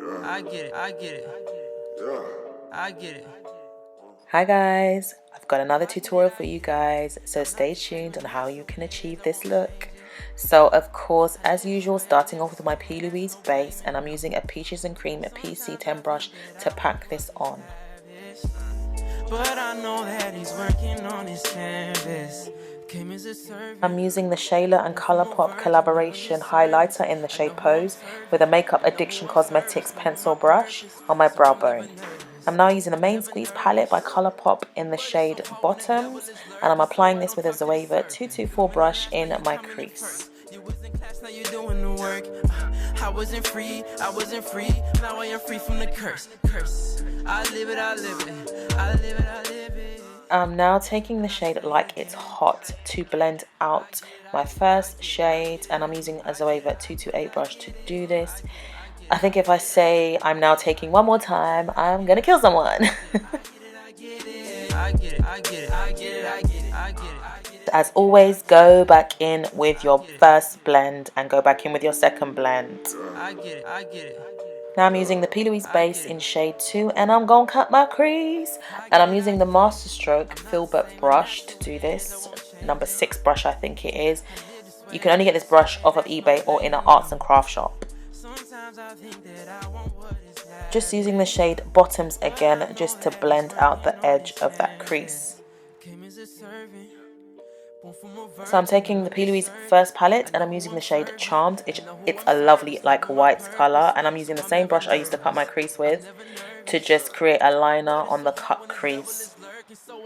I get it. I get it. I get it. Hi guys, I've got another tutorial for you guys, so stay tuned on how you can achieve this look. So of course, as usual, starting off with my Plouise base, and I'm using a Peaches and Cream PC10 brush to pack this on. But I know that he's working on his canvas. I'm using the Shayla and Colourpop collaboration highlighter in the shade Pose with a Makeup Addiction Cosmetics pencil brush on my brow bone. I'm now using a main squeeze palette by Colourpop in the shade Bottoms, and I'm applying this with a Zoeva 224 brush in my crease. I wasn't free, now I am free from the curse. I live it, I live it, I live it, I live it. I'm now taking the shade Like It's Hot to blend out my first shade, and I'm using a Zoeva 228 brush to do this. I think if I say I'm now taking one more time, I'm gonna kill someone. As always, go back in with your first blend and go back in with your second blend. Now I'm using the Plouise base in shade 2, and I'm gonna cut my crease. And I'm using the Masterstroke Filbert brush to do this. Number 6 brush, I think it is. You can only get this brush off of eBay or in an arts and craft shop. Just using the shade Bottoms again, just to blend out the edge of that crease. So I'm taking the Plouise first palette, and I'm using the shade Charmed. It's a lovely like white colour, and I'm using the same brush I used to cut my crease with to just create a liner on the cut crease. So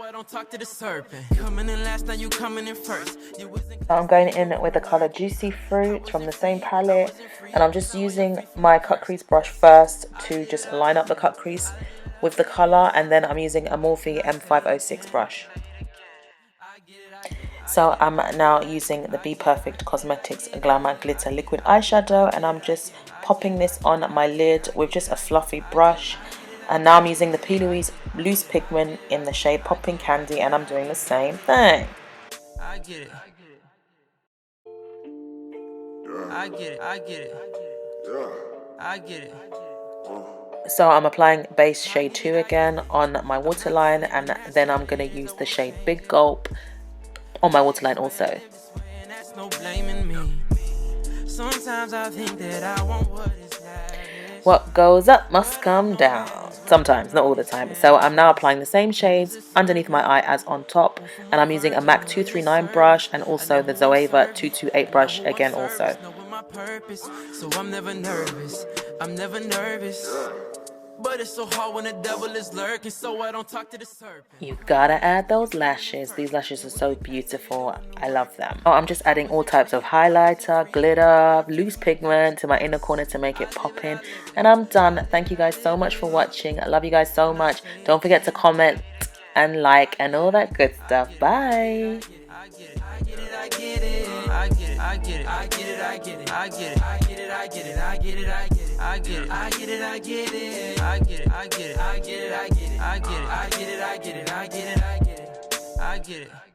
I'm going in with the colour Juicy Fruit from the same palette, and I'm just using my cut crease brush first to just line up the cut crease with the colour, and then I'm using a Morphe M506 brush. So I'm now using the Bperfect Cosmetics Glamour Glitter Liquid Eyeshadow, and I'm just popping this on my lid with just a fluffy brush. And now I'm using the Plouise Loose Pigment in the shade Popping Candy, and I'm doing the same thing. I get it. I get it. I get it. I get it. So I'm applying base shade 2 again on my waterline, and then I'm going to use the shade Big Gulp on my waterline also. What goes up must come down. Sometimes, not all the time. So I'm now applying the same shades underneath my eye as on top, and I'm using a MAC 239 brush and also the Zoeva 228 brush again also. So I'm never nervous. But it's so hard when the devil is lurking, so I don't talk to the serpent. You gotta add those lashes. These lashes are so beautiful. I love them. Oh, I'm just adding all types of highlighter, glitter, loose pigment to my inner corner to make it pop in. And I'm done. Thank you guys so much for watching. I love you guys so much. Don't forget to comment and like and all that good stuff. Bye. I get it.